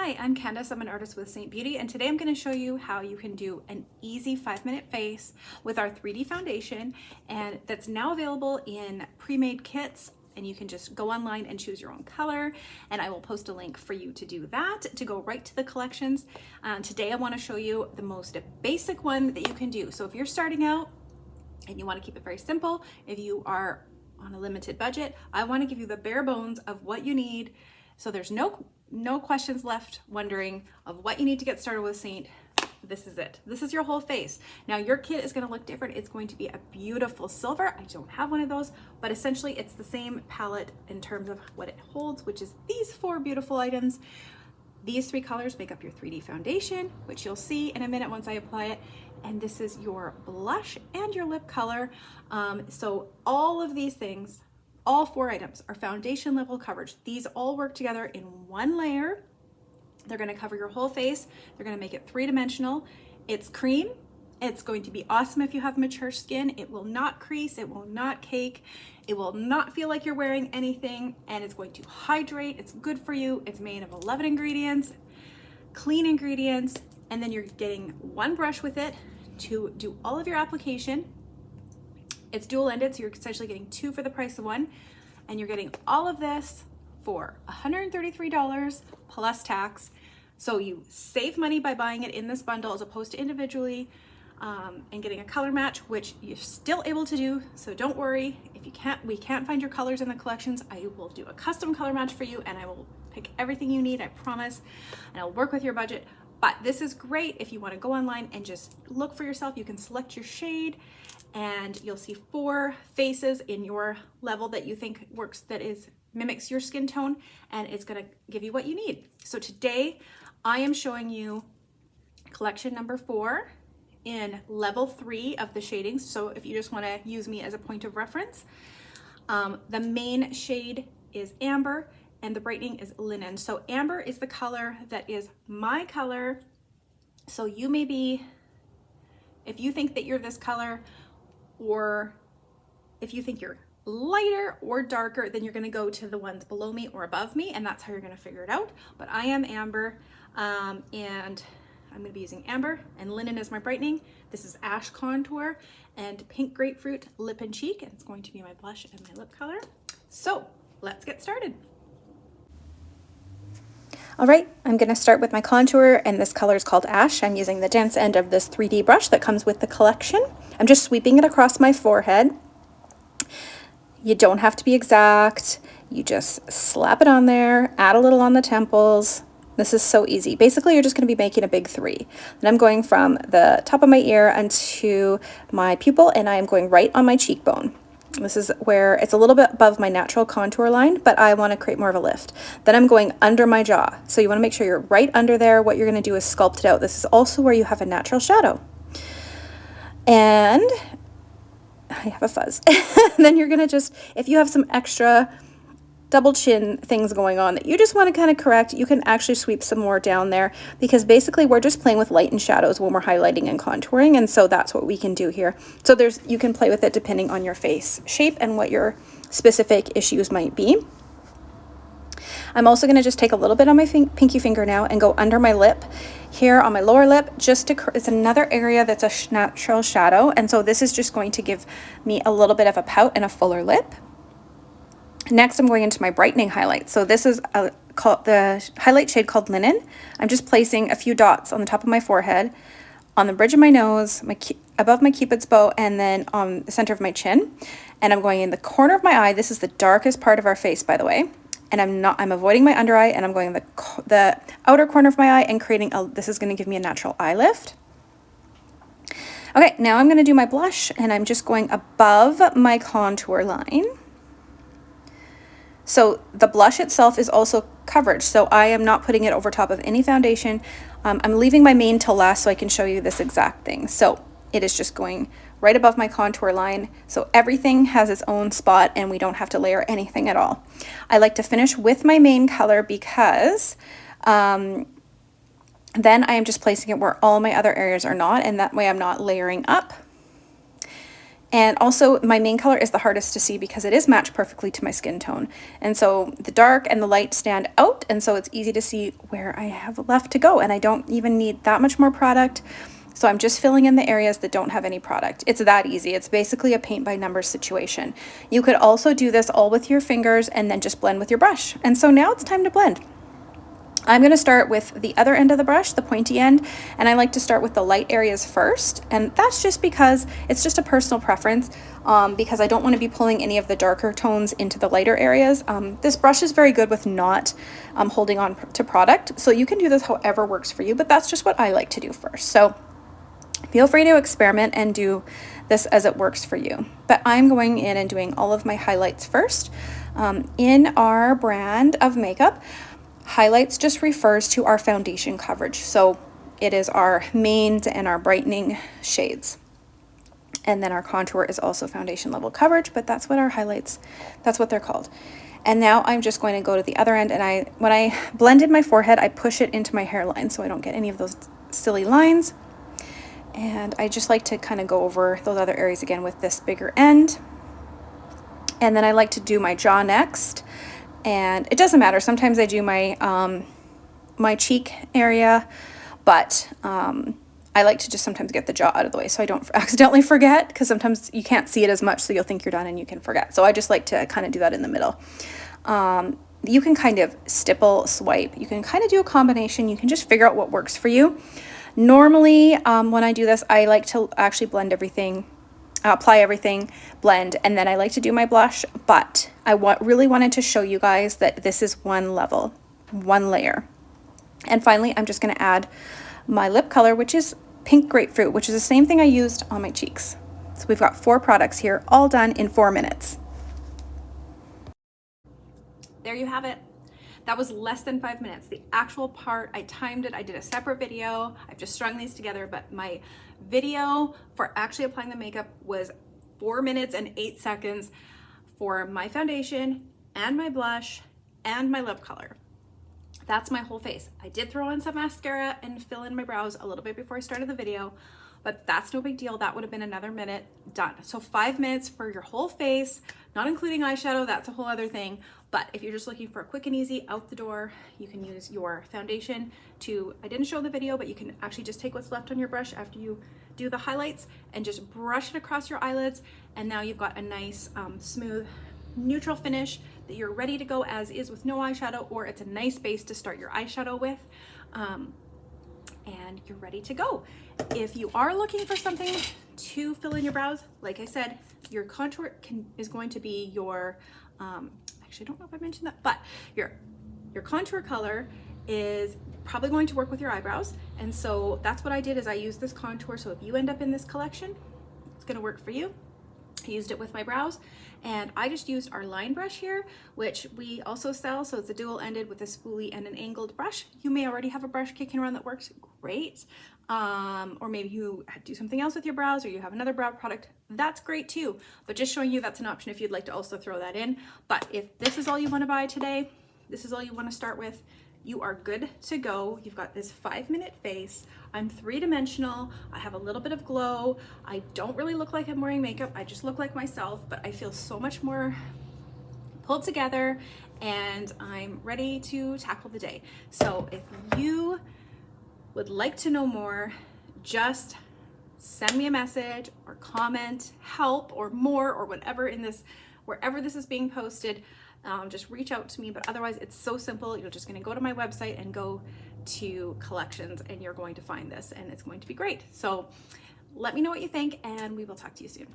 Hi, I'm Candace. I'm an artist with Seint Beauty, and today I'm going to show you how you can do an easy 5-minute face with our 3D foundation, and that's now available in pre-made kits, and you can just go online and choose your own color, and I will post a link for you to do that, to go right to the collections. Today I want to show you the most basic one that you can do. So if you're starting out and you want to keep it very simple, if you are on a limited budget, I want to give you the bare bones of what you need, so there's no questions left wondering of what you need to get started with Seint. This is it. This is your whole face. Now your kit is going to look different. It's going to be a beautiful silver. I don't have one of those, but essentially it's the same palette in terms of what it holds, which is these 4 beautiful items. These 3 colors make up your 3D foundation, which you'll see in a minute once I apply it. And this is your blush and your lip color. So all of these things, all 4 items are foundation level coverage. These all work together in one layer. They're going to cover your whole face. They're going to make it 3-dimensional. It's cream. It's going to be awesome if you have mature skin. It will not crease. It will not cake. It will not feel like you're wearing anything, and it's going to hydrate. It's good for you. It's made of 11 ingredients, clean ingredients, and then you're getting one brush with it to do all of your application. It's dual-ended, so you're essentially getting 2 for the price of 1, and you're getting all of this for $133 plus tax. So you save money by buying it in this bundle as opposed to individually, and getting a color match, which you're still able to do. So don't worry if we can't find your colors in the collections. I will do a custom color match for you, and I will pick everything you need, I promise, and I'll work with your budget. But this is great if you want to go online and just look for yourself. You can select your shade, and you'll see 4 faces in your level that you think works, that mimics your skin tone, and it's going to give you what you need. So today I am showing you collection number 4 in level 3 of the shadings. So if you just want to use me as a point of reference, the main shade is amber and the brightening is linen. So amber is the color that is my color. So you may be, if you think that you're this color, or if you think you're lighter or darker, then you're going to go to the ones below me or above me, and that's how you're going to figure it out. But I am amber, and I'm going to be using amber, and linen is my brightening. This is ash contour and pink grapefruit lip and cheek, and it's going to be my blush and my lip color. So let's get started. All right, I'm going to start with my contour, and this color is called Ash. I'm using the dense end of this 3D brush that comes with the collection. I'm just sweeping it across my forehead. You don't have to be exact. You just slap it on there, add a little on the temples. This is so easy. Basically, you're just going to be making a big 3. And I'm going from the top of my ear onto my pupil, and I am going right on my cheekbone. This is where it's a little bit above my natural contour line, but I want to create more of a lift. Then I'm going under my jaw. So you want to make sure you're right under there. What you're going to do is sculpt it out. This is also where you have a natural shadow. And I have a fuzz. Then you're going to just, if you have some extra double chin things going on that you just want to kind of correct, you can actually sweep some more down there, because basically we're just playing with light and shadows when we're highlighting and contouring, and so that's what we can do here. So you can play with it depending on your face shape and what your specific issues might be. I'm also going to just take a little bit on my pinky finger now and go under my lip here on my lower lip, just to, it's another area that's a natural shadow, and so this is just going to give me a little bit of a pout and a fuller lip. Next, I'm going into my brightening highlight. So this is the highlight shade called Linen. I'm just placing a few dots on the top of my forehead, on the bridge of my nose, above my cupid's bow, and then on the center of my chin. And I'm going in the corner of my eye. This is the darkest part of our face, by the way. And I'm avoiding my under eye, and I'm going the outer corner of my eye and creating this is going to give me a natural eye lift. Okay, now I'm going to do my blush, and I'm just going above my contour line. So the blush itself is also coverage, so I am not putting it over top of any foundation. I'm leaving my main till last so I can show you this exact thing. So it is just going right above my contour line, so everything has its own spot and we don't have to layer anything at all. I like to finish with my main color because then I am just placing it where all my other areas are not, and that way I'm not layering up. And also my main color is the hardest to see because it is matched perfectly to my skin tone. And so the dark and the light stand out, and so it's easy to see where I have left to go, and I don't even need that much more product. So I'm just filling in the areas that don't have any product. It's that easy. It's basically a paint by numbers situation. You could also do this all with your fingers and then just blend with your brush. And so now it's time to blend. I'm going to start with the other end of the brush, the pointy end, and I like to start with the light areas first, and that's just because it's just a personal preference, because I don't want to be pulling any of the darker tones into the lighter areas. This brush is very good with not holding on to product, so you can do this however works for you, but that's just what I like to do first. So feel free to experiment and do this as it works for you. But I'm going in and doing all of my highlights first. In our brand of makeup, highlights just refers to our foundation coverage. So it is our mains and our brightening shades. And then our contour is also foundation level coverage, but that's what our highlights, that's what they're called. And now I'm just going to go to the other end, and when I blended my forehead, I push it into my hairline so I don't get any of those silly lines. And I just like to kind of go over those other areas again with this bigger end. And then I like to do my jaw next. And it doesn't matter. Sometimes I do my my cheek area, but I like to just sometimes get the jaw out of the way so I don't accidentally forget, because sometimes you can't see it as much, so you'll think you're done and you can forget. So I just like to kind of do that in the middle. You can kind of stipple, swipe. You can kind of do a combination. You can just figure out what works for you. Normally, when I do this, I like to actually blend everything, apply everything, blend, and then I like to do my blush, but I really wanted to show you guys that this is one level, one layer. And finally, I'm just going to add my lip color, which is pink grapefruit, which is the same thing I used on my cheeks. So we've got 4 products here, all done in 4 minutes. There you have it. That was less than 5 minutes. The actual part, I timed it. I did a separate video. I've just strung these together, but my video for actually applying the makeup was 4 minutes and 8 seconds for my foundation and my blush and my lip color. That's my whole face. I did throw in some mascara and fill in my brows a little bit before I started the video, but that's no big deal. That would have been another minute, done. So 5 minutes for your whole face, not including eyeshadow, that's a whole other thing. But if you're just looking for a quick and easy out the door, you can use your foundation to, I didn't show the video, but you can actually just take what's left on your brush after you do the highlights and just brush it across your eyelids. And now you've got a nice, smooth, neutral finish that you're ready to go as is with no eyeshadow, or it's a nice base to start your eyeshadow with. And you're ready to go. If you are looking for something to fill in your brows, like I said, your contour is going to be your, actually I don't know if I mentioned that, but your contour color is probably going to work with your eyebrows. And so that's what I did, is I used this contour. So if you end up in this collection, it's gonna work for you. I used it with my brows, and I just used our line brush here, which we also sell. So it's a dual ended with a spoolie and an angled brush. You may already have a brush kicking around that works great. Or maybe you do something else with your brows, or you have another brow product, that's great too. But just showing you that's an option if you'd like to also throw that in. But if this is all you want to buy today, this is all you want to start with, you are good to go. You've got this 5-minute face. I'm 3-dimensional. I have a little bit of glow. I don't really look like I'm wearing makeup. I just look like myself, but I feel so much more pulled together, and I'm ready to tackle the day. So if you would like to know more, just send me a message or comment help or more or whatever in this, wherever this is being posted. Just reach out to me, but otherwise it's so simple. You're just going to go to my website and go to collections, and you're going to find this, and it's going to be great. So let me know what you think, and we will talk to you soon.